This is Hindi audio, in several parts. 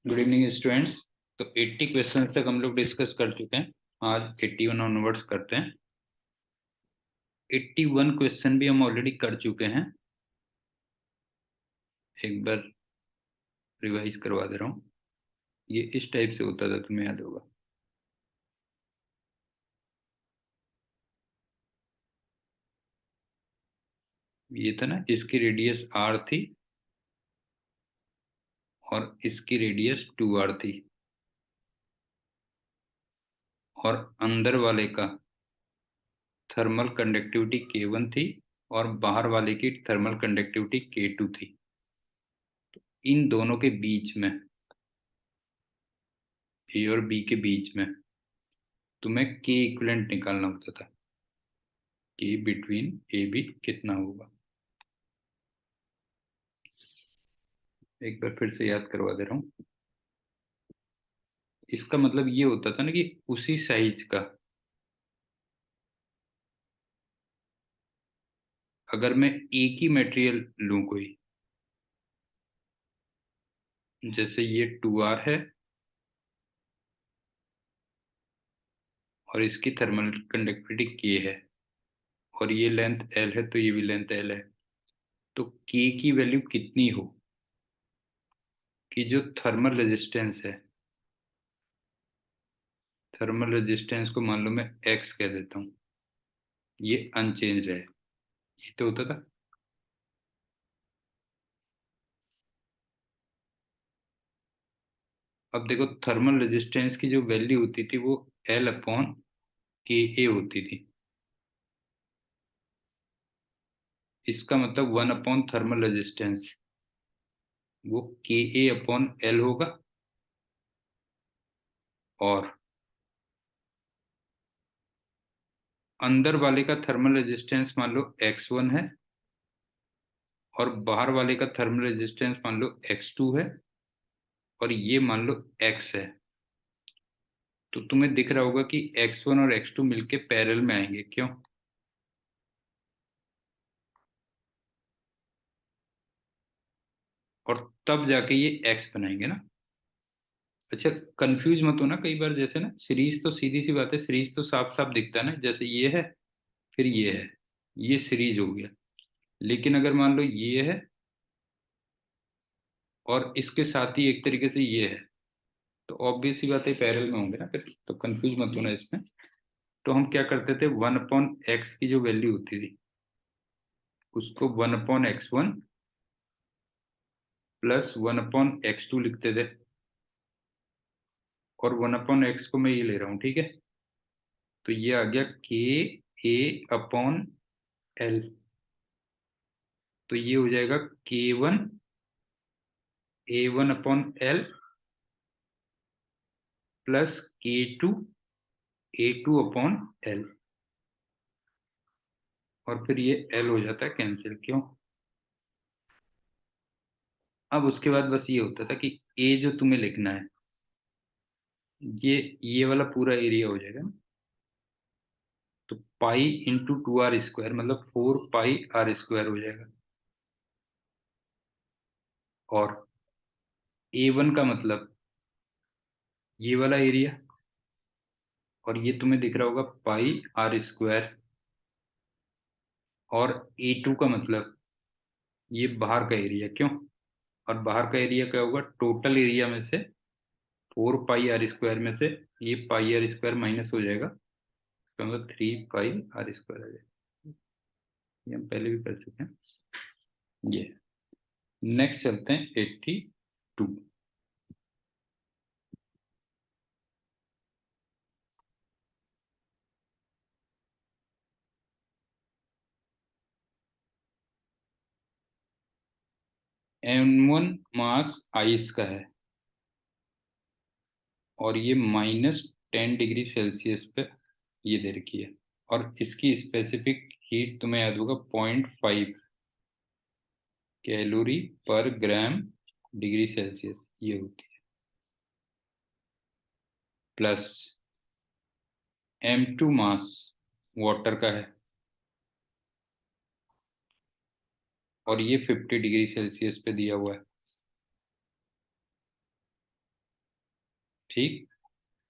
Good evening students. तो 80 क्वेश्चन तक हम लोग डिस्कस कर चुके हैं। आज 81 ऑनवर्ड्स करते हैं। 81 क्वेश्चन भी हम ऑलरेडी कर चुके हैं। एक बार रिवाइज करवा दे रहा हूँ। ये इस टाइप से होता था, तुम्हें याद होगा। ये था ना, इसकी रेडियस r थी और इसकी रेडियस 2r थी, और अंदर वाले का थर्मल कंडक्टिविटी K1 थी और बाहर वाले की थर्मल कंडक्टिविटी K2 थी। इन दोनों के बीच में, ए और बी के बीच में तुम्हें K इक्विवेलेंट निकालना होता था। K बिटवीन ए बी कितना होगा। एक बार फिर से याद करवा दे रहा हूँ। इसका मतलब ये होता था ना कि उसी साइज का अगर मैं एक ही मटेरियल लूं कोई, जैसे ये 2r है और इसकी थर्मल कंडक्टिविटी K है और ये लेंथ L है, तो ये भी लेंथ L है। तो K की वैल्यू कितनी हो कि जो थर्मल रेजिस्टेंस है, थर्मल रेजिस्टेंस को मान लो मैं X कह देता हूँ, ये अनचेंज है। ये तो होता था। अब देखो, थर्मल रेजिस्टेंस की जो वैल्यू होती थी वो L/Ka होती थी। इसका मतलब 1/थर्मल रेजिस्टेंस, वो Ka/L होगा। और अंदर वाले का थर्मल रेजिस्टेंस मान लो X1 है और बाहर वाले का थर्मल रेजिस्टेंस मान लो X2 है और ये मान लो X है। तो तुम्हें दिख रहा होगा कि X1 और X2 मिलके पैरेलल में आएंगे। क्यों? और तब जाके ये X बनाएंगे ना। अच्छा, कंफ्यूज मत होना। कई बार जैसे ना, सीरीज तो सीधी सी बात है, सीरीज तो साफ साफ दिखता है ना, जैसे ये है फिर ये है, ये सीरीज हो गया। लेकिन अगर मान लो ये है और इसके साथ ही एक तरीके से ये है, तो ऑब्वियस सी बात है पैरेलल में होंगे ना फिर। तो कंफ्यूज मत होना इसमें। तो हम क्या करते थे, 1/x की जो वैल्यू होती थी उसको 1/x1 प्लस 1/x2 लिखते थे। और 1/x को मैं ये ले रहा हूँ, ठीक है। तो ये आ गया Ka/L। तो ये हो जाएगा K1 A1/L plus K2 A2/L। और फिर ये L हो जाता है कैंसिल। क्यों? अब उसके बाद बस ये होता था कि A जो तुम्हें लिखना है, ये वाला पूरा एरिया हो जाएगा ना। तो पाई इंटू 2r² मतलब 4πr² हो जाएगा। और A1 का मतलब ये वाला एरिया, और ये तुम्हें दिख रहा होगा πr²। और A2 का मतलब ये बाहर का एरिया। क्यों? और बाहर का एरिया क्या होगा, टोटल एरिया में से 4πr² में से ये πr² माइनस हो जाएगा, इसका मतलब 3πr² आ जाएगा। ये हम पहले भी कर चुके हैं। ये नेक्स्ट चलते हैं 82। M1 मास आइस का है और ये -10 डिग्री सेल्सियस पे ये दे रखी है। और इसकी स्पेसिफिक हीट तुम्हें याद होगा 0.5 कैलोरी पर ग्राम डिग्री सेल्सियस ये होती है। प्लस M2 मास वाटर का है और ये 50 डिग्री सेल्सियस पे दिया हुआ है। ठीक।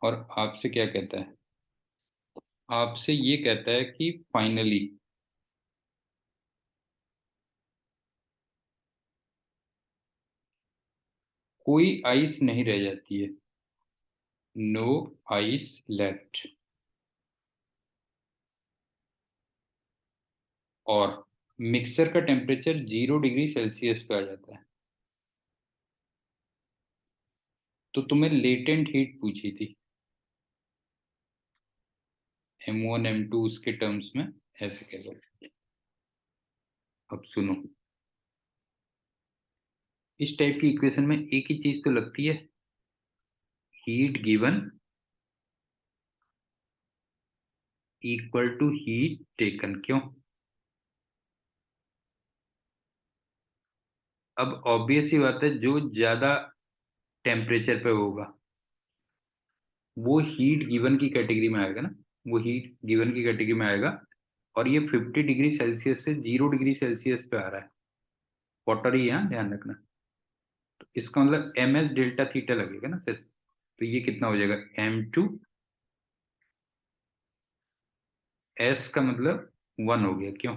और आपसे क्या कहता है, आपसे ये कहता है कि फाइनली कोई आइस नहीं रह जाती है, नो आइस लेफ्ट, और मिक्सर का टेम्परेचर 0 डिग्री सेल्सियस पे आ जाता है। तो तुम्हें लेटेंट हीट पूछी थी, M1 M2 उसके टर्म्स में ऐसे कह लो। अब सुनो, इस टाइप की इक्वेशन में एक ही चीज तो लगती है, heat given equal to heat taken. क्यों? अब ऑब्वियस ही बात है, जो ज्यादा टेम्परेचर पे होगा वो हीट गिवन की कैटेगरी में आएगा ना, वो हीट गिवन की कैटेगरी में आएगा। और ये 50 डिग्री सेल्सियस से 0 डिग्री सेल्सियस पे आ रहा है, वाटर ही, यहाँ ध्यान रखना। तो इसका मतलब MS डेल्टा थीटा लगेगा ना सर। तो ये कितना हो जाएगा, M2, S का मतलब 1 हो गया। क्यों?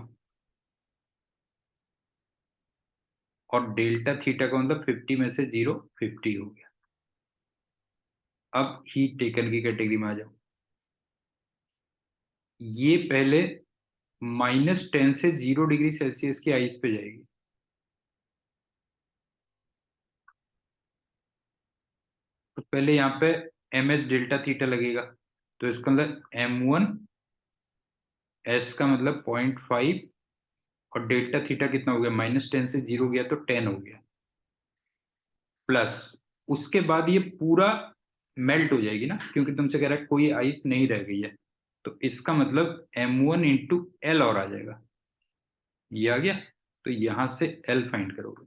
और डेल्टा थीटा का मतलब 50 में से 0 50 हो गया। अब हीट टेकन की कैटेगरी में आ जाओ। ये पहले -10 से 0 डिग्री सेल्सियस की आइस पे जाएगी। तो पहले यहाँ पे MS डेल्टा थीटा लगेगा। तो इसका मतलब M1, S का मतलब 0.5, और डेल्टा थीटा कितना हो गया, -10 से 0 गया तो 10 हो गया, प्लस उसके बाद ये पूरा मेल्ट हो जाएगी ना, क्योंकि तुमसे कह रहा है कोई आइस नहीं रह गई है। तो इसका मतलब M1 × L और आ जाएगा, ये आ गया। तो यहां से L फाइंड करोगे।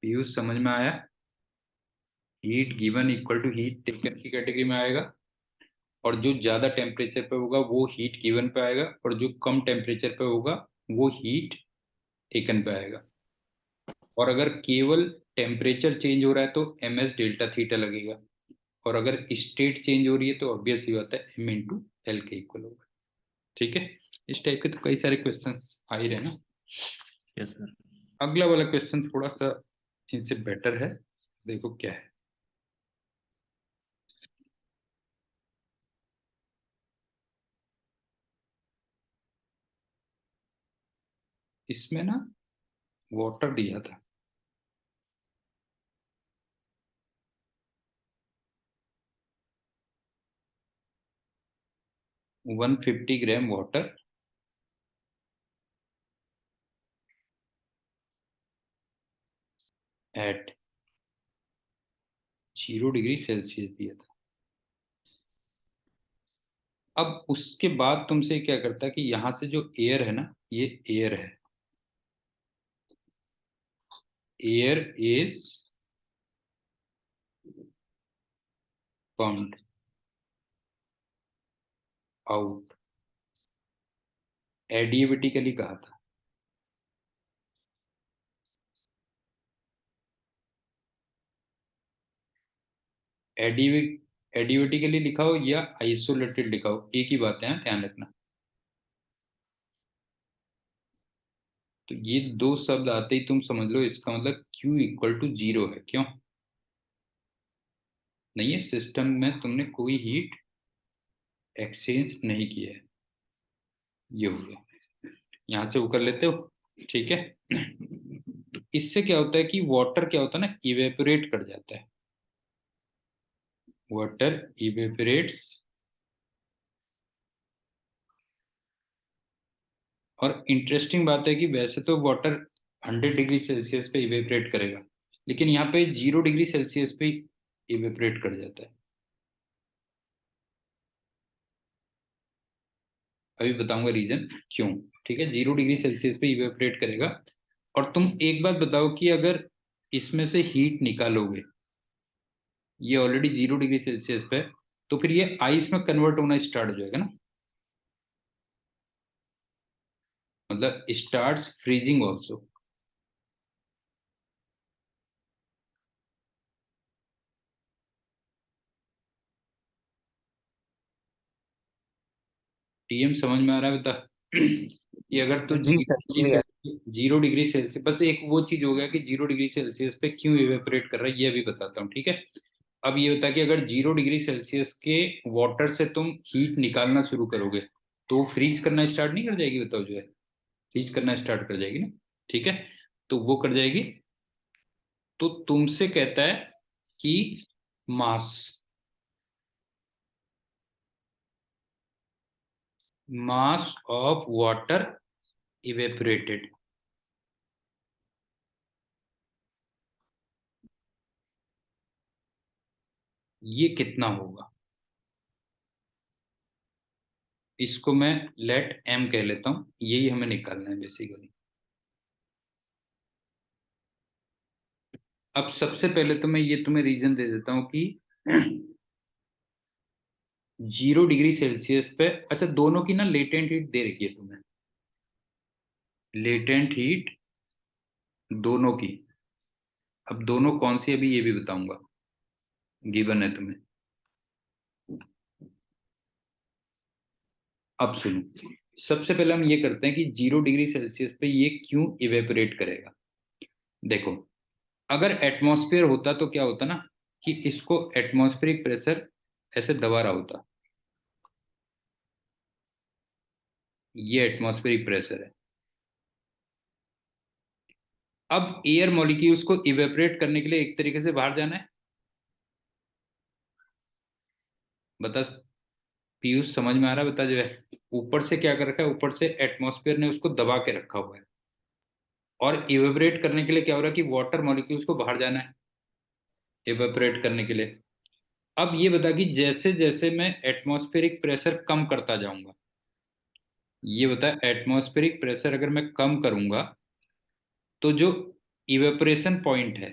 पीयूष समझ में आया? Heat given equal to heat taken की कैटेगरी में आएगा, और जो ज्यादा टेम्परेचर पे होगा वो हीट गिवन पे आएगा, और जो कम टेम्परेचर पे होगा वो हीट टेकन पे आएगा। और अगर केवल टेम्परेचर चेंज हो रहा है तो MS डेल्टा थीटा लगेगा, और अगर स्टेट चेंज हो रही है तो ऑब्वियस ही बात है M × L के इक्वल होगा। ठीक है, इस टाइप के तो कई सारे क्वेश्चंस आ ही रहे ना। Yes sir. अगला वाला क्वेश्चन थोड़ा सा इनसे बेटर है, देखो क्या है। इसमें ना वाटर दिया था, 150 gram water at 0 degree Celsius दिया था। अब उसके बाद तुमसे क्या करता है कि यहाँ से जो एयर है ना, ये एयर है, एयर इज पम्प्ड आउट, एडियबिटिकली कहा था। एडियबिटिकली लिखा हो या आइसोलेटेड लिखा हो, एक ही बात है, ध्यान रखना। तो ये दो शब्द आते ही तुम समझ लो इसका मतलब Q = 0 है। क्यों? नहीं है, सिस्टम में तुमने कोई हीट एक्सचेंज नहीं किया है, ये हो गया। यहां से वो कर लेते हो, ठीक है। तो इससे क्या होता है कि वाटर क्या होता है ना, इवेपोरेट कर जाता है, वाटर इवेपोरेट्स। और इंटरेस्टिंग बात है कि वैसे तो वाटर 100 डिग्री सेल्सियस पे इवेपोरेट करेगा, लेकिन यहाँ पे 0 डिग्री सेल्सियस पे इवेपोरेट कर जाता है। अभी बताऊंगा रीजन क्यों। ठीक है, 0 डिग्री सेल्सियस पे इवेपोरेट करेगा। और तुम एक बात बताओ कि अगर इसमें से हीट निकालोगे, ये ऑलरेडी 0 डिग्री सेल्सियस पे है, तो फिर ये आइस में कन्वर्ट होना स्टार्ट हो जाएगा ना, मतलब स्टार्ट्स फ्रीजिंग ऑल्सो। टीएम समझ में आ रहा है बता? कि अगर तो जी सर, क्लियर। 0 डिग्री सेल्सियस, बस एक वो चीज हो गया कि 0 डिग्री सेल्सियस पे क्यों इवेपोरेट कर रहा है ये भी बताता हूँ, ठीक है। अब ये बता कि अगर 0 डिग्री सेल्सियस के वाटर से तुम हीट निकालना शुरू करोगे तो फ्रीज करना स्टार्ट नहीं कर जाएगी, बताओ जो है, फ्रीज करना स्टार्ट कर जाएगी ना, ठीक है। तो वो कर जाएगी। तो तुमसे कहता है कि मास मास ऑफ वाटर इवेपोरेटेड, ये कितना होगा। इसको मैं लेट एम कह लेता हूं, यही हमें निकालना है बेसिकली। अब सबसे पहले तो मैं ये तुम्हें रीजन दे देता हूं कि 0 डिग्री सेल्सियस पे, अच्छा दोनों की ना लेटेंट हीट दे रखी है तुम्हें, लेटेंट हीट दोनों की। अब दोनों कौन सी, अभी ये भी बताऊंगा, गिवन है तुम्हें। अब सुनो, सबसे पहले हम ये करते हैं कि 0 डिग्री सेल्सियस पे ये क्यों इवेपोरेट करेगा। देखो, अगर एटमॉस्फेयर होता तो क्या होता ना, कि इसको एटमॉस्फेरिक प्रेशर ऐसे दबा रहा होता, ये एटमॉस्फेरिक प्रेशर है। अब एयर मॉलिक्यूल्स को इवेपोरेट करने के लिए एक तरीके से बाहर जाना है, बता पीयूष, समझ में आ रहा है बता जो है। ऊपर से क्या कर रखा है, ऊपर से एटमॉस्फेयर ने उसको दबा के रखा हुआ है, और इवेपोरेट करने के लिए क्या हो रहा है कि वाटर मॉलिक्यूल्स को बाहर जाना है इवेपोरेट करने के लिए। अब ये बता कि जैसे जैसे मैं एटमॉस्फेरिक प्रेशर कम करता जाऊंगा, ये बता एटमॉस्फेरिक प्रेशर अगर मैं कम करूंगा तो जो इवेपोरेशन पॉइंट है,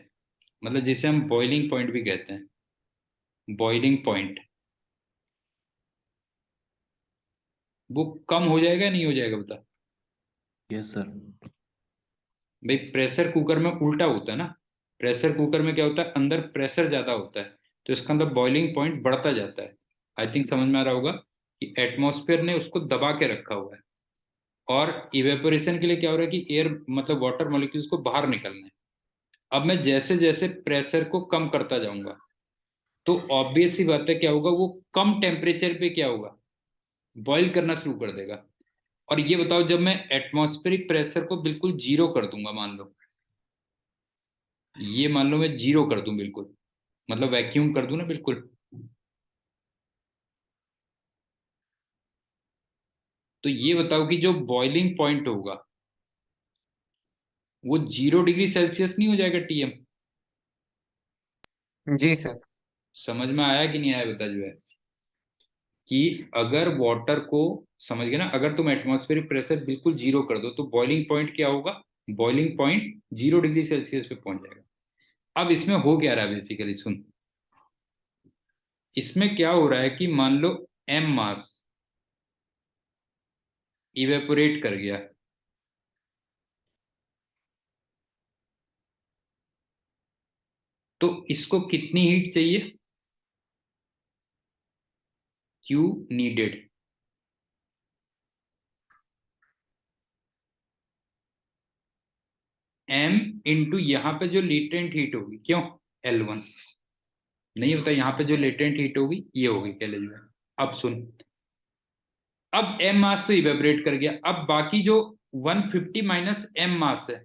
मतलब जिसे हम बॉइलिंग पॉइंट भी कहते हैं, बॉइलिंग पॉइंट, वो कम हो जाएगा या नहीं हो जाएगा बता। Yes sir. भाई प्रेशर कुकर में उल्टा होता है ना, प्रेशर कुकर में क्या होता है, अंदर प्रेशर ज्यादा होता है, तो इसका अंदर बॉइलिंग पॉइंट बढ़ता जाता है। आई थिंक समझ में आ रहा होगा कि एटमॉस्फेयर ने उसको दबा के रखा हुआ है, और इवेपोरेशन के लिए क्या हो रहा है कि एयर मतलब वाटर मॉलिक्यूल्स को बाहर निकलना है। अब मैं जैसे जैसे प्रेशर को कम करता जाऊंगा तो ऑब्वियस सी बात है क्या होगा, वो कम टेम्परेचर पे क्या होगा, बॉईल करना शुरू कर देगा। और ये बताओ, जब मैं एटमॉस्फेरिक प्रेशर को बिल्कुल जीरो कर दूंगा, मान लो, ये मान लो मैं जीरो कर दूं बिल्कुल, मतलब वैक्यूम कर दूं ना बिल्कुल, तो ये बताओ कि जो बॉइलिंग पॉइंट होगा वो 0 डिग्री सेल्सियस नहीं हो जाएगा टीएम। जी सर। समझ में आया कि नहीं आया बता जो है, कि अगर वाटर को, समझ गए ना, अगर तुम एटमॉस्फेरिक प्रेशर बिल्कुल जीरो कर दो तो बॉइलिंग पॉइंट क्या होगा, बॉइलिंग पॉइंट 0 डिग्री सेल्सियस पे पहुंच जाएगा। अब इसमें हो क्या रहा है बेसिकली, सुन, इसमें क्या हो रहा है कि मान लो एम मास इवेपोरेट कर गया, तो इसको कितनी हीट चाहिए, क्यू नीडेड, एम इंटू यहाँ पे जो लेटेंट हीट होगी, क्यों, L1, नहीं होता, यहाँ पे जो लेटेंट हीट होगी ये होगी कैलेज में। अब सुन, अब एम मास तो इवेपोरेट कर गया, अब बाकी जो 150 माइनस एम मास है,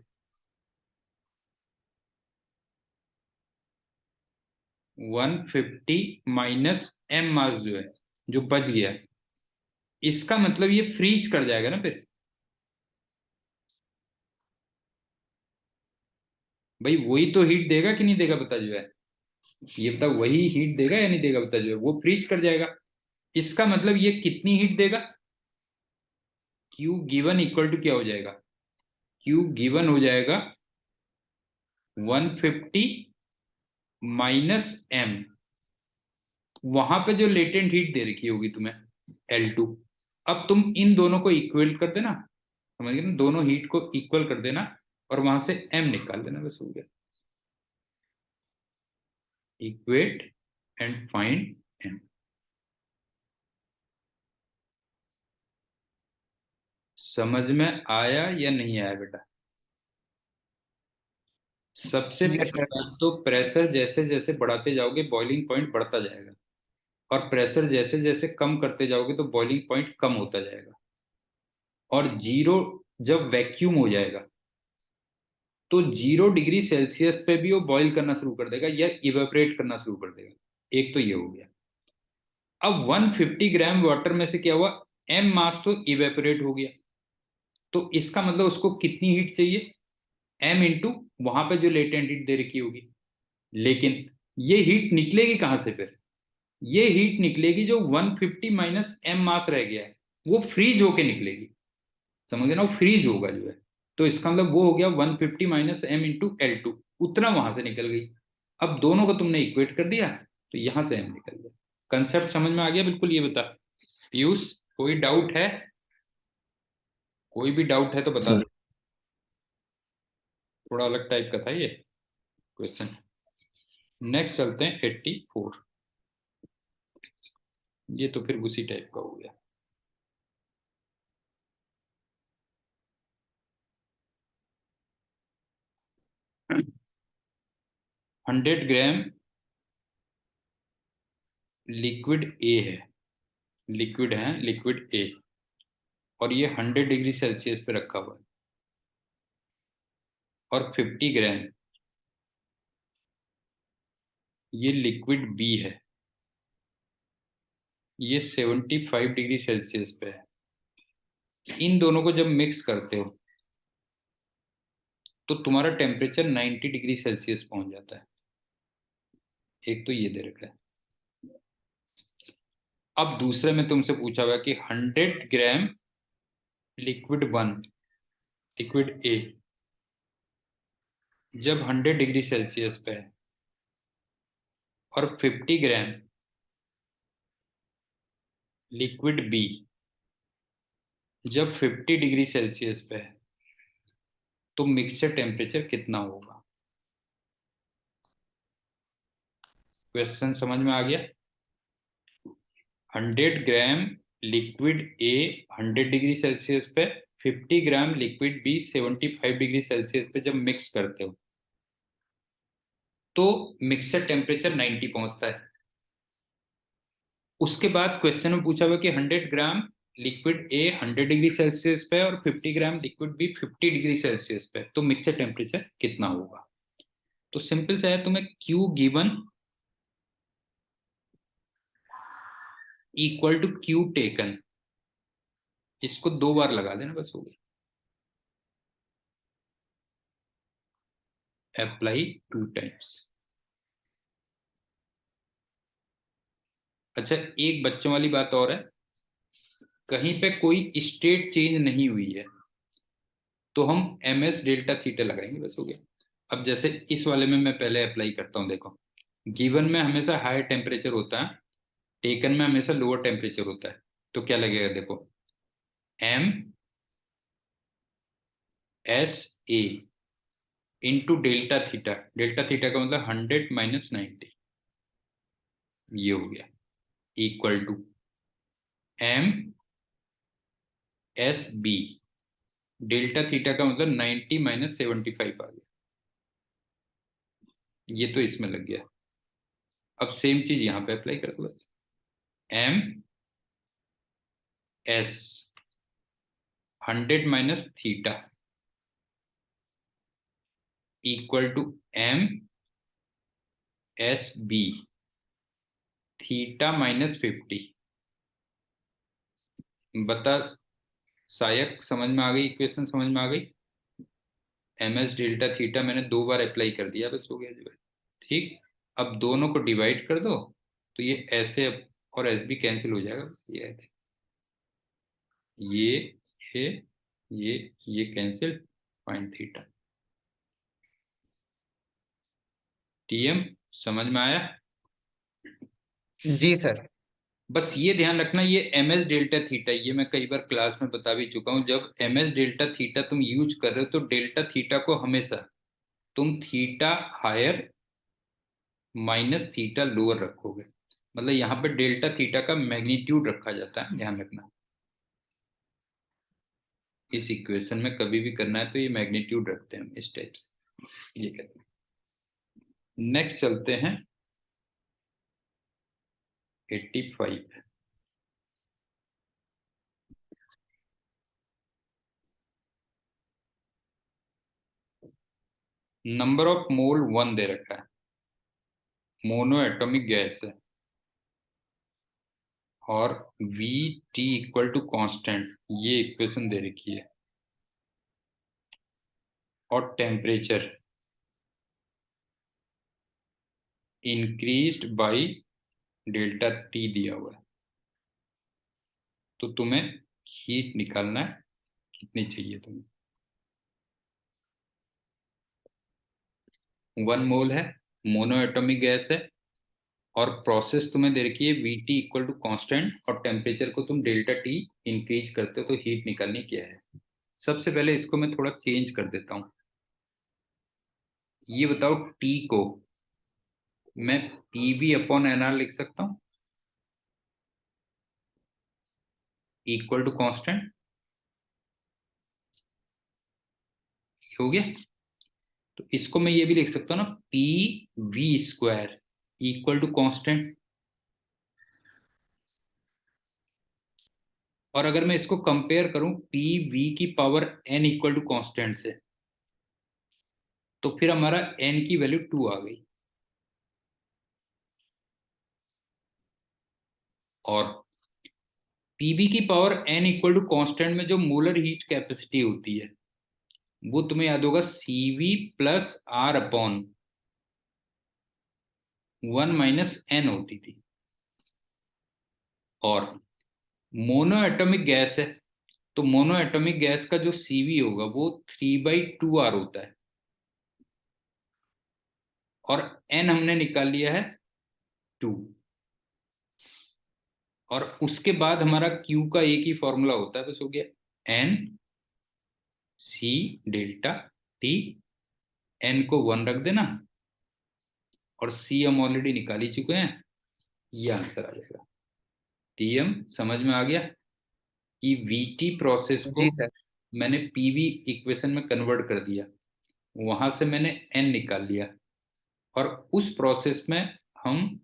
150 माइनस एम मास जो है, जो बच गया, इसका मतलब ये फ्रीज कर जाएगा ना फिर। भाई वही तो हीट देगा कि नहीं देगा बता जो है, ये बता वही हीट देगा या नहीं देगा बता जो है, वो फ्रीज कर जाएगा। इसका मतलब ये कितनी हीट देगा, क्यू गिवन इक्वल टू क्या हो जाएगा, क्यू गिवन हो जाएगा 150 माइनस एम, वहां पे जो लेटेंट हीट दे रखी होगी तुम्हें L2। अब तुम इन दोनों को इक्वल कर देना, समझ गए ना, दोनों हीट को इक्वल कर देना, और वहां से m निकाल देना, बस हो गया। Equate and find m। समझ में आया या नहीं आया बेटा? सबसे यस पहली सर। बात तो प्रेशर जैसे जैसे बढ़ाते जाओगे बॉइलिंग पॉइंट बढ़ता जाएगा, और प्रेशर जैसे जैसे कम करते जाओगे तो बॉइलिंग पॉइंट कम होता जाएगा। और जीरो जब वैक्यूम हो जाएगा तो 0 डिग्री सेल्सियस पे भी वो बॉईल करना शुरू कर देगा या इवेपोरेट करना शुरू कर देगा। एक तो ये हो गया। अब 150 ग्राम वाटर में से क्या हुआ, एम मास तो इवेपोरेट हो गया। तो इसका मतलब उसको कितनी हीट चाहिए, एम इंटू वहां पे जो लेटेंट हीट दे रखी होगी। लेकिन ये हीट निकलेगी कहां से फिर, ये हीट निकलेगी जो 150 माइनस एम मास रह गया है वो फ्रीज होके निकलेगी। समझ गए ना, वो फ्रीज होगा जो है। तो इसका मतलब वो हो गया 150 माइनस एम इंटू L2, उतना वहां से निकल गई। अब दोनों को तुमने इक्वेट कर दिया तो यहां से एम निकल गया। कंसेप्ट समझ में आ गया बिल्कुल? ये बता पीयूष, कोई डाउट है? कोई भी डाउट है तो बता सर दे। थोड़ा अलग टाइप का था ये क्वेश्चन। नेक्स्ट चलते हैं 84। ये तो फिर उसी टाइप का हो गया। 100 ग्राम लिक्विड ए है, लिक्विड है, लिक्विड ए, और ये 100 डिग्री सेल्सियस पे रखा हुआ है। और 50 ग्राम ये लिक्विड बी है, ये 75 डिग्री सेल्सियस पे है। इन दोनों को जब मिक्स करते हो तो तुम्हारा टेम्परेचर 90 डिग्री सेल्सियस पहुंच जाता है। एक तो ये दे रखा है। अब दूसरे में तुमसे पूछा हुआ है कि 100 ग्राम लिक्विड 1, लिक्विड ए, जब 100 डिग्री सेल्सियस पे है, और 50 ग्राम लिक्विड बी जब 50 डिग्री सेल्सियस पे है, तो मिक्सचर टेम्परेचर कितना होगा? क्वेश्चन समझ में आ गया? 100 ग्राम लिक्विड ए 100 डिग्री सेल्सियस पे, 50 ग्राम लिक्विड बी 75 डिग्री सेल्सियस पे जब मिक्स करते हो तो मिक्सर टेम्परेचर 90 पहुंचता है। उसके बाद क्वेश्चन में पूछा हुआ कि 100 ग्राम लिक्विड ए 100 डिग्री सेल्सियस पे और 50 ग्राम लिक्विड बी 50 डिग्री सेल्सियस पे, तो मिक्सर टेम्परेचर कितना होगा? तो सिंपल सा है, तुम्हें Q given equal to Q taken, इसको 2 बार लगा देना बस हो गया। Apply 2 times. अच्छा, एक बच्चों वाली बात और है, कहीं पे कोई स्टेट चेंज नहीं हुई है तो हम MS डेल्टा थीटा लगाएंगे बस हो गया। अब जैसे इस वाले में मैं पहले अप्लाई करता हूँ, देखो गिवन में हमेशा हायर टेम्परेचर होता है, टेकन में हमेशा लोअर टेम्परेचर होता है। तो क्या लगेगा देखो, MS into delta theta, delta theta का मतलब 100 - 90, ये हो गया, equal to MS delta theta का मतलब 90 - 75 आ गया। ये तो इसमें लग गया। अब सेम चीज यहाँ पे अप्लाई कर दो बस, MS 100 - theta equal to MS theta -50। बता सायक, समझ में आ गई? इक्वेशन समझ में आ गई? MS डेल्टा थीटा मैंने 2 बार अप्लाई कर दिया बस हो गया जी भाई। ठीक, अब दोनों को डिवाइड कर दो तो ये ऐसे और एस भी कैंसिल हो जाएगा बस, ये है। ये ये ये कैंसिल, पॉइंट थीटा। TM समझ में आया? जी सर। बस ये ध्यान रखना, ये MS डेल्टा थीटा, ये मैं कई बार क्लास में बता भी चुका हूँ, जब MS डेल्टा थीटा तुम यूज कर रहे हो तो डेल्टा थीटा को हमेशा तुम theta higher minus theta lower रखोगे। मतलब यहाँ पे डेल्टा थीटा का मैग्नीट्यूड रखा जाता है, ध्यान रखना। इस इक्वेशन में कभी भी करना है तो ये मैग्नीट्यूड रखते हैं हम इस टाइप से, ये कहते हैं। नेक्स्ट चलते हैं 85। नंबर ऑफ मोल 1 दे रखा है, मोनो एटॉमिक गैस है, और V T equal to constant, ये इक्वेशन दे रखी है, और temperature increased by delta T दिया हुआ है। तो तुम्हें हीट निकालना है, कितनी चाहिए तुम्हें। 1 मोल है, मोनो एटॉमिक गैस है, और प्रोसेस तुम्हें दे रखी है V T equal to constant, और टेम्परेचर को तुम डेल्टा टी इंक्रीज करते हो, तो हीट निकालनी क्या है। सबसे पहले इसको मैं थोड़ा चेंज कर देता हूँ। ये बताओ, टी को मैं P V upon N R लिख सकता हूँ इक्वल टू कॉन्स्टेंट, हो गया। तो इसको मैं ये भी लिख सकता हूँ ना, P V square equal to constant. और अगर मैं इसको कंपेयर करूं पी वी की power N equal to constant से, तो फिर हमारा एन की वैल्यू 2 आ गई। और पीवी की power N equal to constant में जो मोलर हीट कैपेसिटी होती है, वो तुम्हें याद होगा CV plus R upon 1 minus N होती थी। और मोनो एटॉमिक गैस है, तो मोनो एटॉमिक गैस का जो सीवी होगा वो 3/2 आर होता है, और एन हमने निकाल लिया है 2। और उसके बाद हमारा क्यू का एक ही फॉर्मूला होता है, बस हो गया N C delta T. N को 1 रख देना, और सी हम ऑलरेडी निकाल ही चुके हैं, ये आंसर आ जाएगा। टीएम समझ में आ गया कि वीटी प्रोसेस को जी सर। मैंने पीवी इक्वेशन में कन्वर्ट कर दिया, वहां से मैंने एन निकाल लिया, और उस प्रोसेस में हम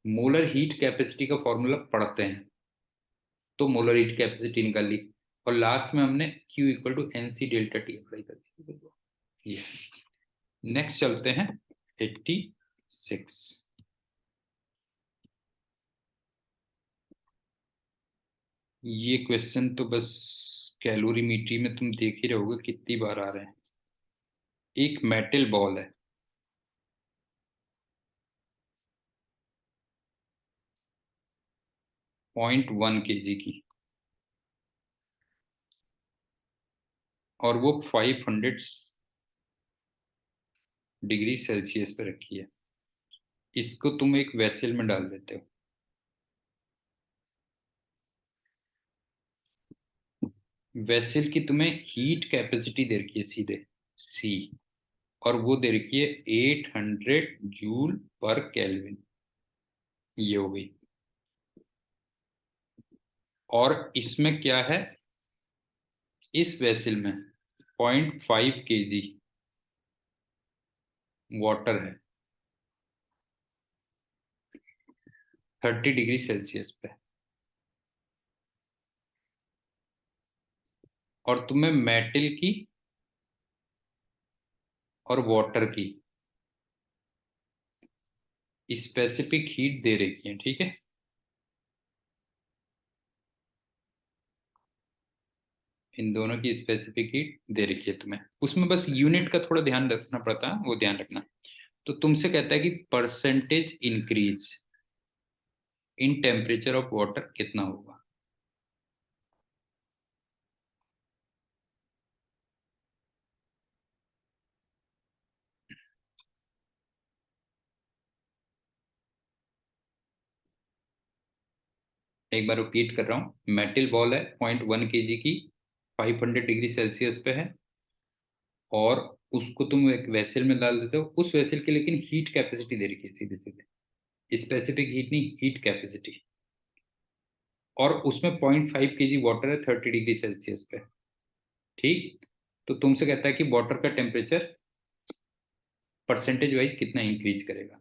मोलर हीट कैपेसिटी का फॉर्मूला पढ़ते हैं, तो मोलर हीट कैपेसिटी निकाल ली, और लास्ट में हमने Q equal to N C delta T apply कर दिया। ये नेक्स्ट चलते हैं 86। ये क्वेश्चन तो बस कैलोरीमीट्री में तुम देख ही रहोगे कितनी बार आ रहे हैं। एक मेटल बॉल है, 0.1 kg की, और वो 500 डिग्री सेल्सियस पे रखी है। इसको तुम एक वेसल में डाल देते हो। वेसल की तुम्हें हीट कैपेसिटी दे रखी है सीधे सी, और वो दे रखी है 800 जूल पर केल्विन, ये हो गई। और इसमें क्या है, इस वेसल में 0.5 kg वाटर है 30 डिग्री सेल्सियस पे। और तुम्हें मेटल की और वाटर की स्पेसिफिक हीट दे रखी है, ठीक है। इन दोनों की स्पेसिफिक हीट दे रखी है तुम्हें, उसमें बस यूनिट का थोड़ा ध्यान रखना पड़ता है, वो ध्यान रखना। तो तुमसे कहता है कि percentage increase in temperature of water कितना होगा। एक बार रिपीट कर रहा हूँ, मेटल बॉल है 0.1 kg की, 500 डिग्री सेल्सियस पे है, और उसको तुम एक वेसल में डाल देते हो। उस वेसल की लेकिन हीट कैपेसिटी दे रखी है सीधे सीधे, स्पेसिफिक हीट नहीं, हीट कैपेसिटी। और उसमें 0.5 kg वाटर है 30 डिग्री सेल्सियस पे। ठीक, तो तुमसे कहता है कि वाटर का टेम्परेचर परसेंटेज वाइज कितना इंक्रीज करेगा।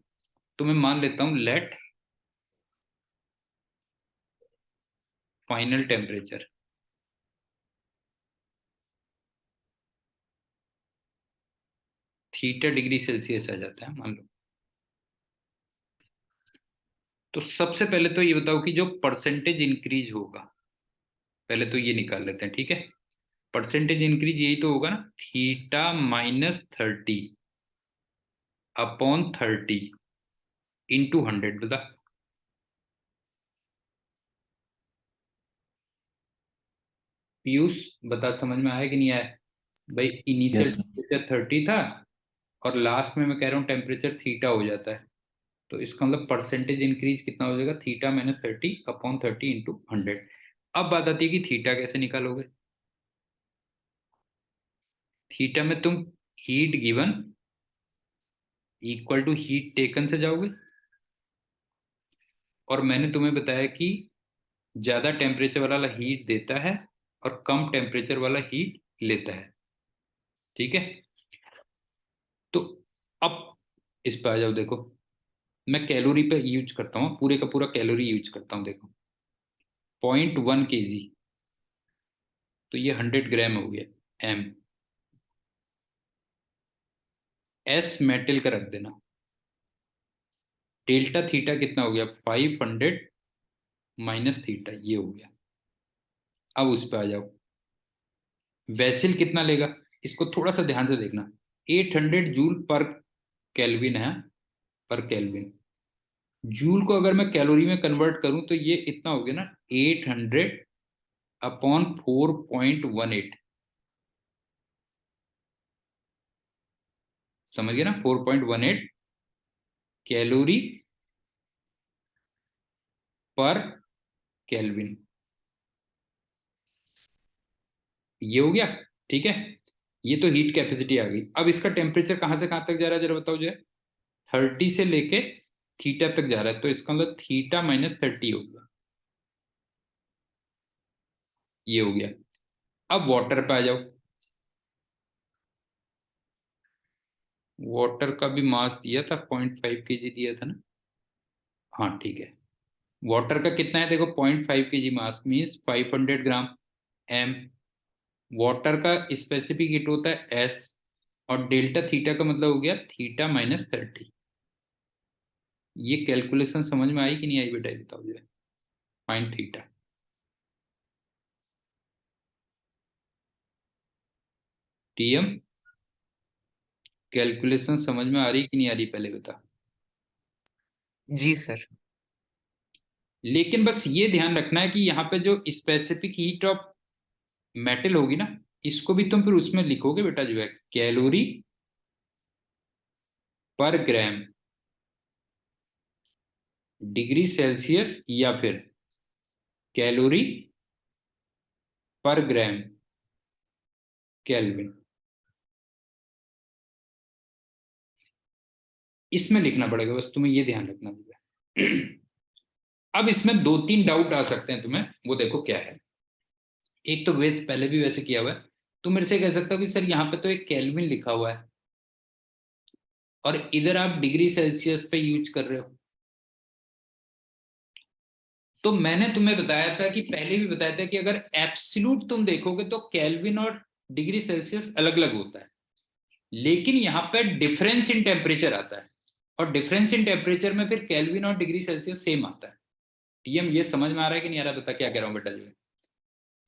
तो मैं मान लेता हूं लेट फाइनल टेम्परेचर θ°C आ जाता है मान लो। तो सबसे पहले तो ये बताओ कि जो परसेंटेज इंक्रीज होगा, पहले तो ये निकाल लेते हैं, ठीक है। परसेंटेज इंक्रीज यही तो होगा ना, θ-30 अपॉन 30 इंटू 100, बता। पीयूष बता, समझ में आया कि नहीं आया? भाई इनिशियल यस टेम्परेचर 30 था और लास्ट में मैं कह रहा हूँ टेम्परेचर थीटा हो जाता है, तो इसका मतलब परसेंटेज इंक्रीज कितना हो जाएगा, θ-30 अपॉन 30 इंटू 100। अब बात आती है कि थीटा कैसे निकालोगे। थीटा में तुम heat given equal to heat taken से जाओगे, और मैंने तुम्हें बताया कि ज्यादा टेम्परेचर वाला हीट देता है और कम टेम्परेचर वाला हीट लेता है, ठीक है। तो अब इस पे आ जाओ, देखो मैं कैलोरी पे यूज करता हूँ, पूरे का पूरा कैलोरी यूज करता हूँ। देखो 0.1 kg, तो ये 100 ग्राम हो गया एम। एस मेटल का रख देना। डेल्टा थीटा कितना हो गया, 500 माइनस थीटा, ये हो गया। अब उस पे आ जाओ, वैसिल कितना लेगा, इसको थोड़ा सा ध्यान से देखना। 800 जूल पर केल्विन है, पर केल्विन। जूल को अगर मैं कैलोरी में कन्वर्ट करूं तो ये इतना हो गया ना, 800 अपॉन 4.18। समझ गए ना, 4.18 कैलोरी पर केल्विन, ये हो गया, ठीक है। ये तो हीट कैपेसिटी आ गई। अब इसका टेम्परेचर कहां से कहां तक जा रहा है जरा बताओ, जो है 30 से लेके थीटा तक जा रहा है, तो इसका मतलब θ-30 हो गया, ये हो गया। अब वाटर पे आ जाओ। वाटर का भी मास दिया था, 0.5 kg दिया था ना। हाँ ठीक है, वाटर का कितना है देखो, 0.5 kg mass means 500 gram M. Water का स्पेसिफिक हीट होता है एस, और डेल्टा थीटा का मतलब हो गया θ-30। ये कैलकुलेशन समझ में आई कि नहीं आई बेटा, ये बताओ जो है, फाइंड थीटा। टीएम कैलकुलेशन समझ में आ रही कि नहीं आ रही, पहले बता। जी सर। लेकिन बस ये ध्यान रखना है कि यहाँ पे जो स्पेसिफिक हीट ऑफ मेटल होगी ना, इसको भी तुम फिर उसमें लिखोगे बेटा, जो है कैलोरी पर ग्राम डिग्री सेल्सियस, या फिर कैलोरी पर ग्राम केल्विन, इसमें लिखना पड़ेगा, बस तुम्हें ये ध्यान रखना होगा। अब इसमें दो तीन डाउट आ सकते हैं तुम्हें, वो देखो क्या है। एक तो वेज पहले भी वैसे किया हुआ है, तुम मेरे से कह सकते हो कि सर यहाँ पे तो एक केल्विन लिखा हुआ है और इधर आप डिग्री सेल्सियस पे यूज कर रहे हो। तो मैंने तुम्हें बताया था कि पहले भी बताया था कि अगर एब्सोल्यूट तुम देखोगे तो केल्विन और डिग्री सेल्सियस अलग अलग होता है, लेकिन यहाँ पे डिफरेंस इन टेम्परेचर आता है, और डिफरेंस इन टेम्परेचर में फिर केल्विन और डिग्री सेल्सियस सेम आता है। टीएम ये समझ में आ रहा है कि नहीं आ रहा, बता क्या कह रहा हूँ बेटा, जो है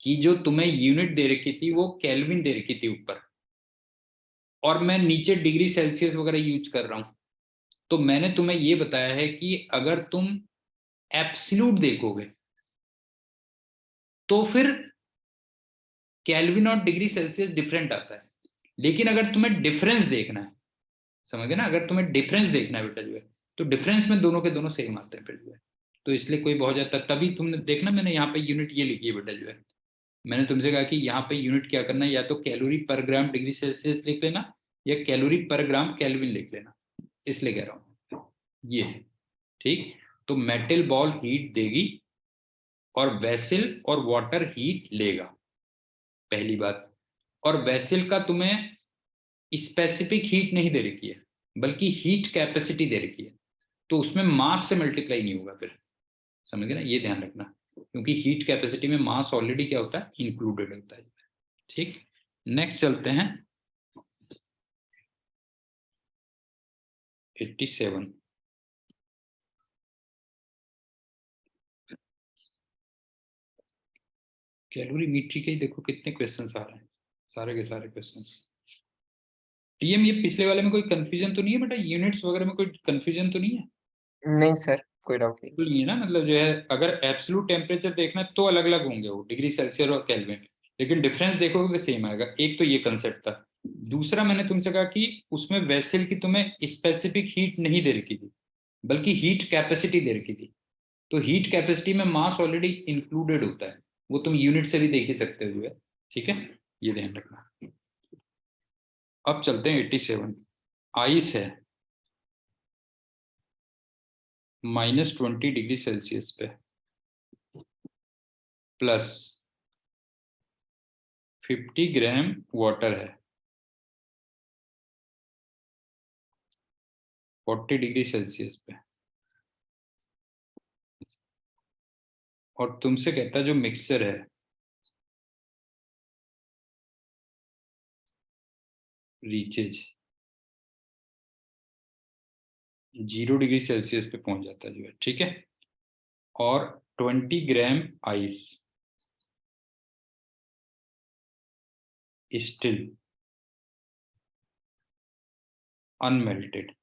कि जो तुम्हें यूनिट दे रखी थी वो केल्विन दे रखी थी ऊपर, और मैं नीचे डिग्री सेल्सियस वगैरह यूज कर रहा हूं। तो मैंने तुम्हें ये बताया है कि अगर तुम एब्सोल्यूट देखोगे तो फिर केल्विन और डिग्री सेल्सियस डिफरेंट आता है, लेकिन अगर तुम्हें डिफरेंस देखना है, समझ गए ना, अगर तुम्हें डिफरेंस देखना है बेटा, जो है तो डिफरेंस में दोनों के दोनों सेम आते हैं फिर, जो है तो इसलिए कोई बहुत ज्यादा, तभी तुमने देखना मैंने यहाँ पे यूनिट ये लिखी है बेटा, जो है मैंने तुमसे कहा कि यहाँ पे यूनिट क्या करना है, या तो कैलोरी पर ग्राम डिग्री सेल्सियस लिख लेना, या कैलोरी पर ग्राम केल्विन लिख लेना, इसलिए कह रहा हूँ ये, ठीक। तो मेटल बॉल हीट देगी और वेसल और वाटर हीट लेगा, पहली बात। और वेसल का तुम्हें स्पेसिफिक हीट नहीं दे रखी है, बल्कि हीट कैपेसिटी दे रखी है, तो उसमें मास से मल्टीप्लाई नहीं होगा फिर। समझ गए ना, ये ध्यान रखना, क्योंकि हीट कैपेसिटी में मास ऑलरेडी क्या होता है, इंक्लूडेड होता है। ठीक, नेक्स्ट चलते हैं 87। कैलोरीमेट्री के ही देखो कितने क्वेश्चंस आ रहे हैं, सारे के सारे क्वेश्चंस। टीएम, ये पिछले वाले में कोई कंफ्यूजन तो नहीं है बेटा? यूनिट्स वगैरह में कोई कंफ्यूजन तो नहीं है? नहीं सर, कोई डाउट नहीं। बिल्कुल नहीं है ना, मतलब जो है अगर एब्सोल्यूट टेम्परेचर देखना है तो अलग अलग होंगे वो, डिग्री सेल्सियस और केल्विन, लेकिन डिफरेंस देखोगे तो सेम आएगा। एक तो ये कंसेप्ट था। दूसरा, मैंने तुमसे कहा कि उसमें वेसल की तुम्हें स्पेसिफिक हीट नहीं दे रखी थी, बल्कि हीट कैपेसिटी दे रखी थी। तो हीट कैपेसिटी में मास ऑलरेडी इंक्लूडेड होता है, वो तुम यूनिट से भी देख ही सकते हो। ठीक है, ये ध्यान रखना। अब चलते हैं 87। आइस है -20 डिग्री सेल्सियस पे, प्लस 50 ग्राम वाटर है 40 डिग्री सेल्सियस पे, और तुमसे कहता है जो मिक्सचर है रीचेज 0 डिग्री सेल्सियस पे पहुंच जाता है जो है, ठीक है, और 20 ग्राम आइस स्टिल अनमेल्टेड।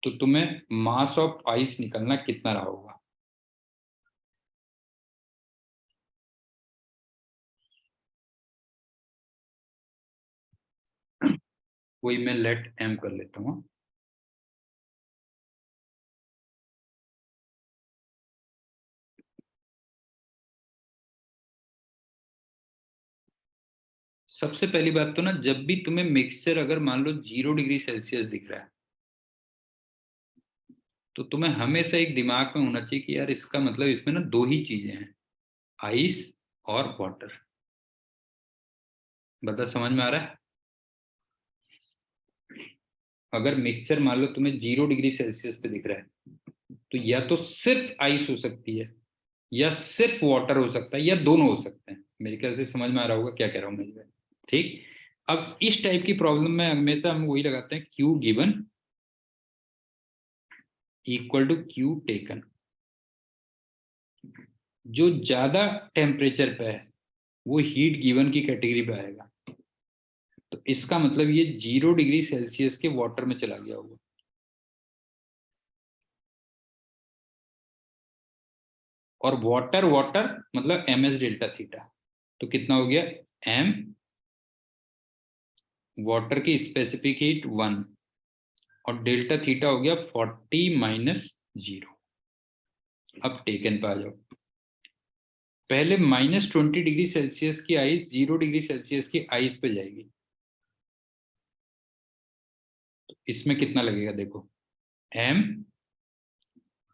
तो तुम्हें मास ऑफ आइस निकलना कितना रहा होगा? वही मैं लेट एम कर लेता हूँ। सबसे पहली बात तो ना, जब भी तुम्हें मिक्सचर अगर मान लो 0 डिग्री सेल्सियस दिख रहा है, तो तुम्हें हमेशा एक दिमाग में होना चाहिए कि यार इसका मतलब इसमें ना दो ही चीजें हैं, आइस और वाटर। बता, समझ में आ रहा है? अगर मिक्सचर मान लो तुम्हें 0 डिग्री सेल्सियस पे दिख रहा है, तो या तो सिर्फ आइस हो सकती है, या सिर्फ वाटर हो सकता है, या दोनों हो सकते हैं। मेरे ख्याल से समझ में आ रहा होगा क्या कह रहा हूँ मैं। ठीक, अब इस टाइप की प्रॉब्लम में हमेशा हम वही लगाते हैं, Q given equal to Q taken. जो ज्यादा टेम्परेचर पे है वो हीट गिवन की कैटेगरी पे आएगा, तो इसका मतलब ये 0 डिग्री सेल्सियस के वाटर में चला गया होगा। और वाटर वाटर मतलब एम एस डेल्टा थीटा, तो कितना हो गया, एम वाटर की स्पेसिफिक हीट 1, और डेल्टा थीटा हो गया 40 - 0। अब टेकन पे आ जाओ। पहले -20 डिग्री सेल्सियस की आइस 0 डिग्री सेल्सियस की आइस पे जाएगी, तो इसमें कितना लगेगा देखो, एम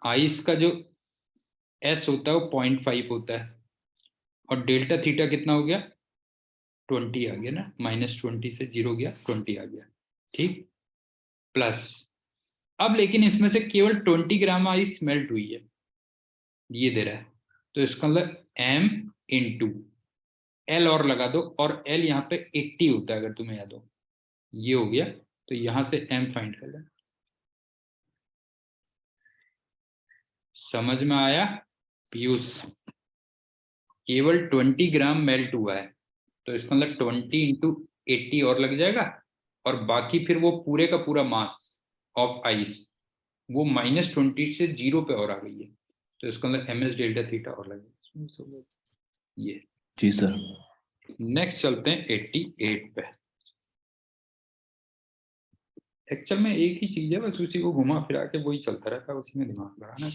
आइस का जो एस होता है वो 0.5 होता है, और डेल्टा थीटा कितना हो गया, 20 आ गया ना, -20 से 0 गया 20 आ गया। ठीक, प्लस, अब लेकिन इसमें से केवल 20 ग्राम आइस मेल्ट हुई है, ये दे रहा है, तो इसका मतलब एम इंटू एल और लगा दो, और एल यहाँ पे 80 होता है अगर तुम्हें याद हो, ये हो गया, तो यहां से एम फाइंड कर लेना। समझ में आया पीयूष? केवल 20 ग्राम मेल्ट हुआ है, तो इसका मतलब 20 × 80 और लग जाएगा, और बाकी फिर वो पूरे का पूरा मास ऑफ आइस वो -20 से 0 पे और आ गई है, तो इसका मतलब एम एस डेल्टा थीटा और लगेगा। ये जी सर। नेक्स्ट चलते हैं 88 पे। एक्चुअल में एक ही चीज है, बस उसी को घुमा फिरा के वही चलता रहता है, उसी में दिमाग लगाना।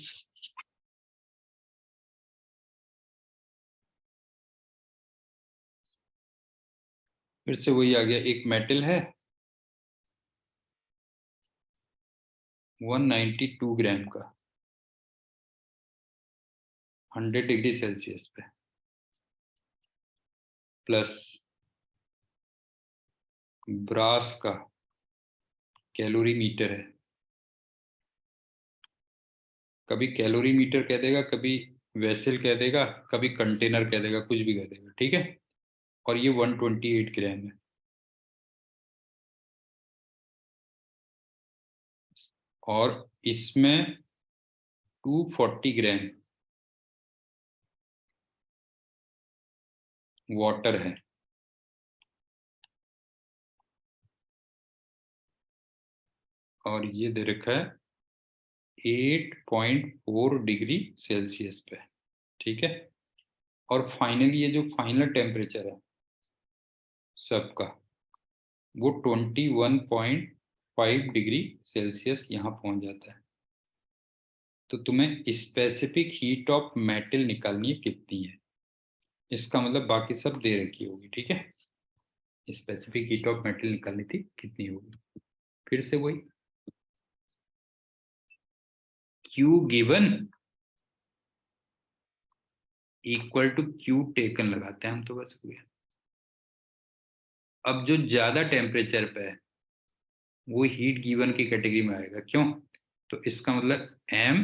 फिर से वही आ गया, एक मेटल है 192 ग्राम का, 100 डिग्री सेल्सियस पे, प्लस ब्रास का कैलोरी मीटर है। कभी कैलोरी मीटर कह देगा, कभी वेसल कह देगा, कभी कंटेनर कह देगा, कुछ भी कह देगा, ठीक है। और ये 128 ग्राम है। और इसमें 240 ग्राम वाटर है। और ये दे रखा है 8.4 डिग्री सेल्सियस पे, ठीक है। और फाइनली ये जो फाइनल टेम्परेचर है सबका, वो 21.5 डिग्री सेल्सियस यहाँ पहुंच जाता है। तो तुम्हें स्पेसिफिक हीट ऑफ मेटल निकालनी है कितनी है, इसका मतलब बाकी सब दे रखी होगी, ठीक है। स्पेसिफिक हीट ऑफ मेटल निकालनी थी, कितनी होगी। फिर से वही Q given equal to Q taken लगाते हैं हम तो बस हुए। अब जो ज्यादा टेम्परेचर पे है वो हीट गिवन की कैटेगरी में आएगा, क्यों। तो इसका मतलब M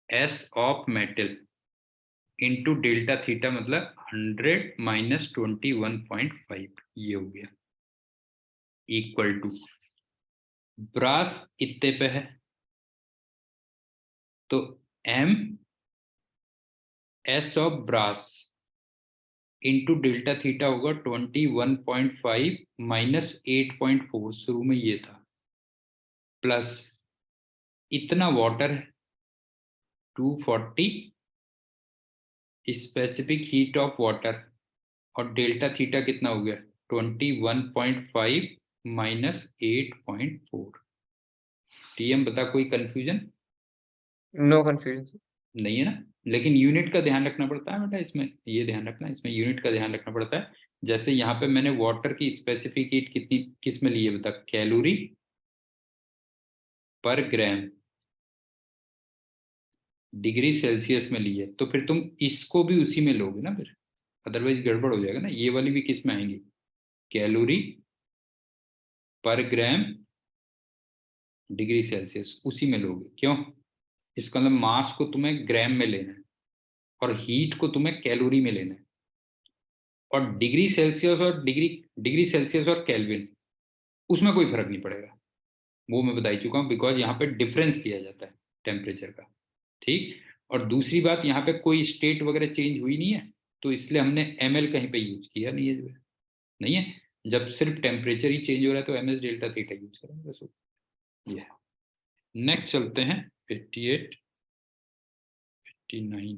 S of metal into delta theta, मतलब 100 माइनस 21.5, ये हो गया इक्वल टू ब्रास इतने पे है तो M S of brass into delta theta होगा 21.5 माइनस 8.4, शुरू में ये था, प्लस इतना वाटर है 240 स्पेसिफिक हीट ऑफ वाटर, और डेल्टा थीटा कितना हो गया 21.5 माइनस 8.4। टीएम बता, कोई कंफ्यूजन नो कंफ्यूजन सर। नहीं है ना। लेकिन यूनिट का ध्यान रखना पड़ता है बेटा, इसमें ये ध्यान रखना, इसमें यूनिट का ध्यान रखना पड़ता है। जैसे यहाँ पे मैंने वाटर की स्पेसिफिक हीट कितनी किस में ली है बता, कैलोरी पर ग्राम डिग्री सेल्सियस में ली है, तो फिर तुम इसको भी उसी में लोगे ना फिर, अदरवाइज गड़बड़ हो जाएगा ना। ये वाली भी किस में आएंगी, कैलोरी पर ग्राम डिग्री सेल्सियस, उसी में लोगे, क्यों। इसका मतलब मास को तुम्हें ग्राम में लेना है और हीट को तुम्हें कैलोरी में लेना है। और डिग्री सेल्सियस और डिग्री सेल्सियस और केल्विन, उसमें कोई फर्क नहीं पड़ेगा, वो मैं बता ही चुका हूँ, बिकॉज यहाँ पे डिफरेंस लिया जाता है टेम्परेचर का, ठीक। और दूसरी बात, यहाँ पे कोई स्टेट वगैरह चेंज हुई नहीं है, तो इसलिए हमने ml कहीं पे यूज किया नहीं है, जो है नहीं है। जब सिर्फ टेम्परेचर ही चेंज हो रहा है तो ms डेल्टा थीटा यूज करेंगे बस। ये नेक्स्ट चलते हैं 58 59।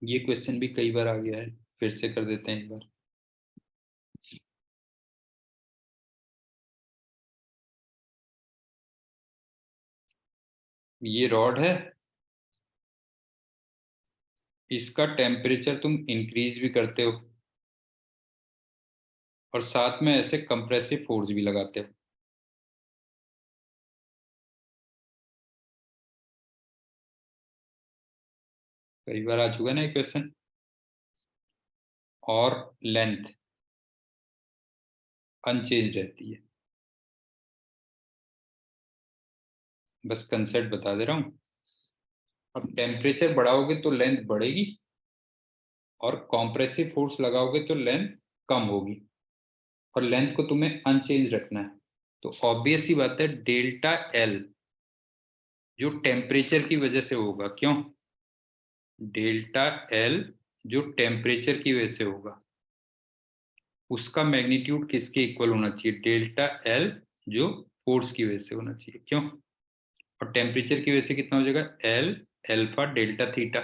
ये क्वेश्चन भी कई बार आ गया है, फिर से कर देते हैं एक बार। ये रॉड है, इसका टेम्परेचर तुम इंक्रीज भी करते हो और साथ में ऐसे कंप्रेसिव फोर्स भी लगाते हो। कई बार आ चुका है ना ये क्वेश्चन। और लेंथ अनचेंज रहती है, बस कंसेप्ट बता दे रहा हूँ। अब टेम्परेचर बढ़ाओगे तो लेंथ बढ़ेगी, और कॉम्प्रेसिव फोर्स लगाओगे तो लेंथ कम होगी, और लेंथ को तुम्हें अनचेंज रखना है। तो ऑब्वियस सी बात है, डेल्टा एल जो टेम्परेचर की वजह से होगा, क्यों, डेल्टा एल जो टेम्परेचर की वजह से होगा, उसका मैग्नीट्यूड किसके इक्वल होना चाहिए, डेल्टा एल जो फोर्स की वजह से होना चाहिए, क्यों। और टेम्परेचर की वजह से कितना हो जाएगा, एल एल्फा डेल्टा थीटा।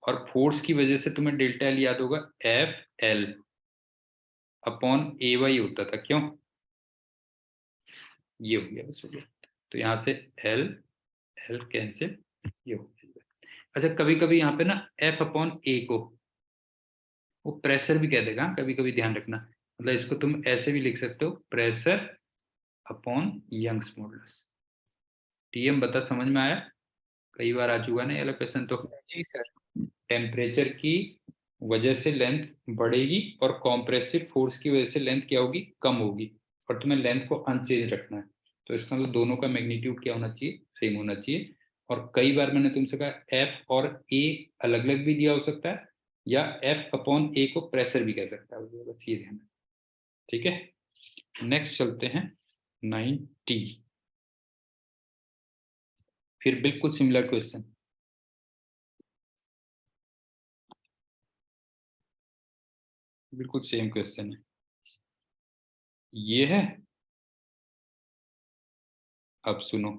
और फोर्स की वजह से तुम्हें डेल्टा एल याद होगा, एफ एल अपॉन ए वाई होता था, क्यों। ये हो गया, बस हो गया। तो यहाँ से एल एल कैंसिल, ये हो गया। अच्छा, कभी कभी यहाँ पे ना एफ अपॉन ए को वो प्रेशर भी कह देगा, कभी कभी ध्यान रखना। मतलब इसको तुम ऐसे भी लिख सकते हो, प्रेशर अपॉन यंग्स मॉडुलस। टीएम बता, समझ में आया? कई बार आ चुका ना ये वाला क्वेश्चन। तो जी सर। टेम्परेचर की वजह से लेंथ बढ़ेगी और कॉम्प्रेसिव फोर्स की वजह से लेंथ क्या होगी, कम होगी, और तुम्हें लेंथ को अनचेंज रखना है। तो इसका मतलब दोनों का मैग्नीट्यूड क्या होना चाहिए, सेम होना चाहिए। और कई बार मैंने तुमसे कहा एफ और ए अलग अलग भी दिया हो सकता है, या एफ अपॉन ए को प्रेशर भी कह सकता है, बस ये ध्यान है। ठीक है, नेक्स्ट चलते हैं 9T। फिर बिल्कुल सिमिलर क्वेश्चन, बिल्कुल सेम क्वेश्चन है। ये है, अब सुनो,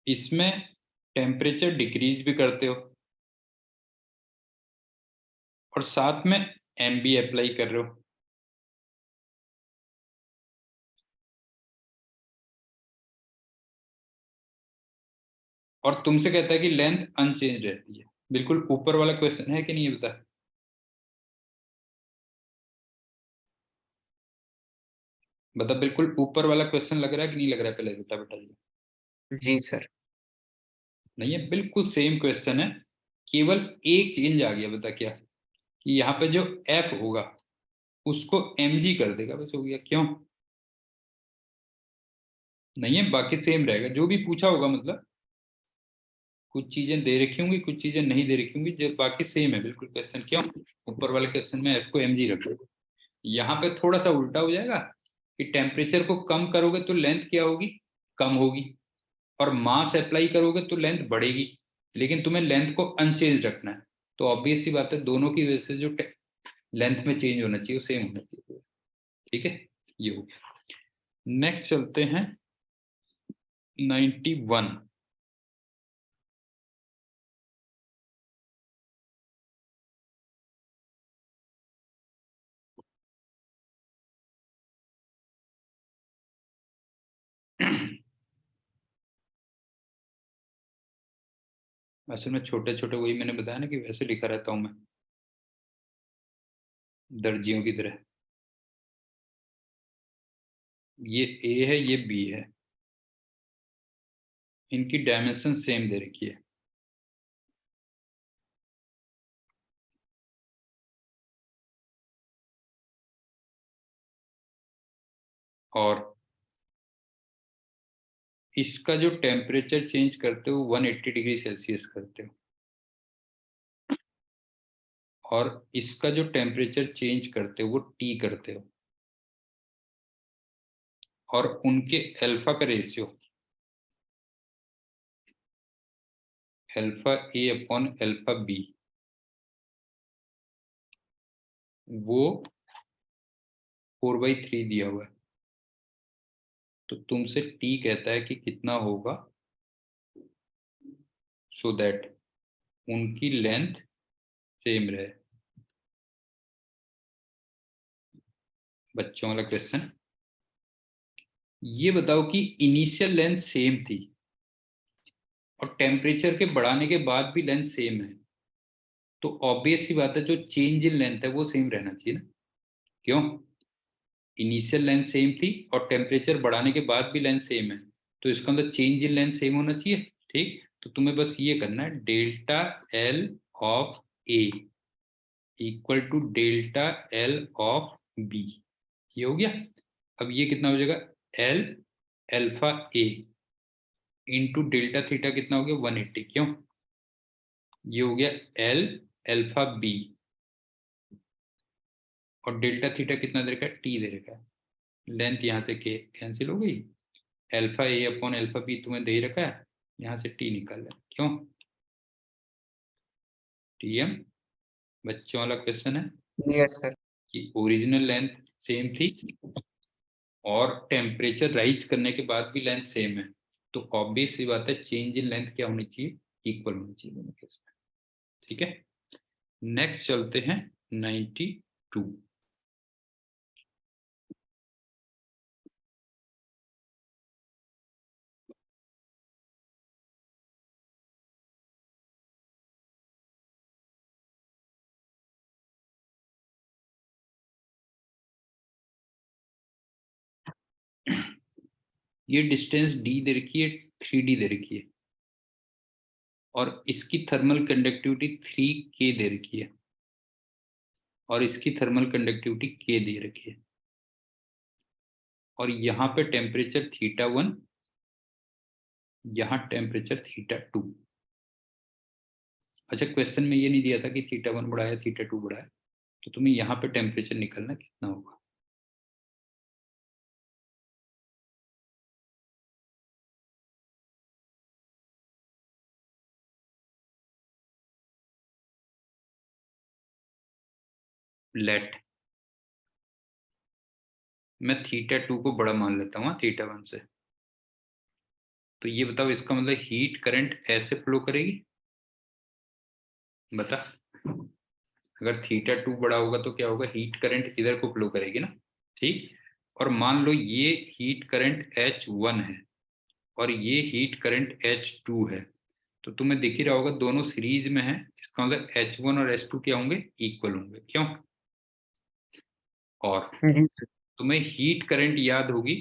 इसमें टेम्परेचर डिक्रीज भी करते हो और साथ में एम भी अप्लाई कर रहे हो। और तुमसे कहता है कि लेंथ अनचेंज रहती है। बिल्कुल ऊपर वाला क्वेश्चन है कि नहीं, ये बता। बता, बिल्कुल ऊपर वाला क्वेश्चन लग रहा है कि नहीं लग रहा है, पहले बता बेटा ये। जी सर। नहीं है, बिल्कुल सेम क्वेश्चन है, केवल एक चेंज आ गया। बता क्या? कि यहाँ पे जो एफ होगा उसको एम जी कर देगा, बस हो गया। क्यों? नहीं है, बाकी सेम रहेगा जो भी पूछा होगा। मतलब कुछ चीजें दे रखी होंगी, कुछ चीजें नहीं दे रखी होंगी, जो बाकी सेम है बिल्कुल क्वेश्चन। क्यों? ऊपर वाले क्वेश्चन में एफ को एम जी रख दो। यहाँ पे थोड़ा सा उल्टा हो जाएगा कि टेम्परेचर को कम करोगे तो लेंथ क्या होगी, कम होगी, और मास अप्लाई करोगे तो लेंथ बढ़ेगी। लेकिन तुम्हें लेंथ को अनचेंज रखना है, तो ऑब्वियस सी बात है दोनों की वजह से जो लेंथ में चेंज होना चाहिए वो सेम होना चाहिए। ठीक है, ये हो गया। नेक्स्ट चलते हैं 91। असल में छोटे छोटे, वही मैंने बताया ना कि वैसे लिखा रहता हूं मैं, दर्जियों की तरह। ये ए है, ये बी है, इनकी डायमेंशन सेम दे रखी है। और इसका जो टेम्परेचर चेंज करते हो 180 डिग्री सेल्सियस करते हो, और इसका जो टेम्परेचर चेंज करते हो वो टी करते हो, और उनके अल्फा का रेशियो अल्फा ए अपॉन अल्फा बी वो 4/3 दिया हुआ है। तो तुमसे टी कहता है कि कितना होगा, सो दैट उनकी लेंथ सेम रहे। बच्चों वाला क्वेश्चन, ये बताओ कि इनिशियल लेंथ सेम थी और टेम्परेचर के बढ़ाने के बाद भी लेंथ सेम है, तो ऑब्वियस सी बात है जो चेंज इन लेंथ है वो सेम रहना चाहिए ना। क्यों? इनिशियल लेंथ सेम थी और टेम्परेचर बढ़ाने के बाद भी लेंथ सेम है, तो इसका मतलब चेंज इन लेंथ सेम होना चाहिए। ठीक, तो तुम्हें बस ये करना है, delta L of A equal to delta L of B. ये हो गया। अब ये कितना हो जाएगा, L alpha A into delta theta कितना हो गया, 180। क्यों? ये हो गया एल अल्फा बी, और डेल्टा थीटा कितना दे रखा है, टी दे रखा है। लेंथ यहाँ से के कैंसिल हो गई, अल्फा ए अपॉन अल्फा बी तुम्हें दे रखा है, यहाँ से टी निकाल है। क्यों? टीएम बच्चों वाला क्वेश्चन है यस सर। कि ओरिजिनल लेंथ सेम थी और टेम्परेचर राइज करने के बाद भी लेंथ सेम है, तो ऑब्वियस सी बात है चेंज इन लेंथ क्या होनी चाहिए, इक्वल होनी चाहिए दोनों केस में। ठीक है, नेक्स्ट चलते हैं 92। ये डिस्टेंस d दे रखी है, 3d दे रखी है, और इसकी थर्मल कंडक्टिविटी 3k दे रखी है, और इसकी थर्मल कंडक्टिविटी k दे रखी है, और यहाँ पे टेम्परेचर θ1, यहाँ टेम्परेचर θ2। अच्छा, क्वेश्चन में ये नहीं दिया था कि θ1 बड़ा है θ2 बड़ा है, तो तुम्हें यहाँ पे टेम्परेचर निकलना कितना होगा। लेट मैं θ2 को बड़ा मान लेता हूँ θ1 से, तो ये बताओ इसका मतलब हीट करंट ऐसे फ्लो करेगी, बता। अगर θ2 बड़ा होगा तो क्या होगा, हीट करंट इधर को फ्लो करेगी ना, ठीक। और मान लो ये हीट करंट H1 है और ये हीट करंट H2 है, तो तुम्हें दिख ही रहा होगा दोनों सीरीज में है, इसका मतलब H1 और H2 क्या होंगे, इक्वल होंगे, क्यों। और जी सर। तुम्हें हीट करंट याद होगी,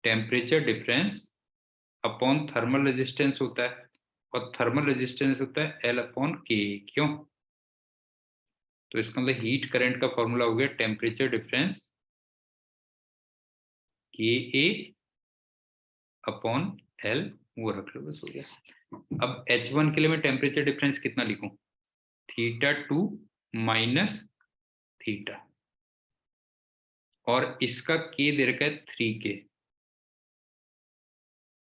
temperature difference upon thermal resistance होता है, और थर्मल रेजिस्टेंस होता है L/K, क्यों। तो इसका मतलब हीट करंट का फॉर्मूला हो गया टेम्परेचर डिफरेंस KA/L, वो रख लो बस, हो गया। अब H1 के लिए मैं टेम्परेचर डिफरेंस कितना लिखूं, θ2 माइनस θ, और इसका K दे रखा है 3K।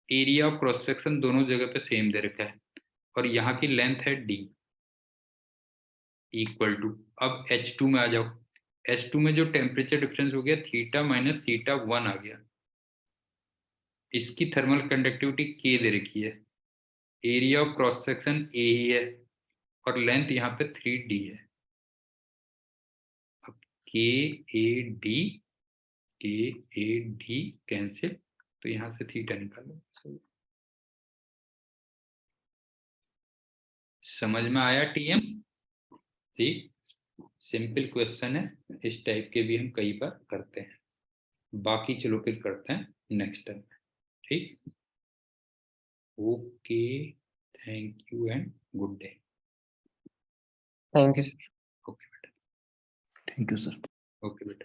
Area of cross section दोनों जगह पे सेम दे रखा है, और यहाँ की लेंथ है D इक्वल टू, अब H2 में आ जाओ। H2 में जो टेम्परेचर डिफरेंस हो गया θ माइनस θ1 आ गया, इसकी थर्मल कंडक्टिविटी K दे रखी है, area of cross section A ही है, और लेंथ यहाँ पे 3D है। अब KAD कैंसिल, तो यहाँ से थीटा निकालो। समझ में आया TM, ठीक। सिंपल क्वेश्चन है, इस टाइप के भी हम कई बार करते हैं। बाकी चलो फिर करते हैं नेक्स्ट टाइम, ठीक। Okay, thank you and good day. Thank you sir. Okay बेटा, थैंक यू सर। ओके बेटा।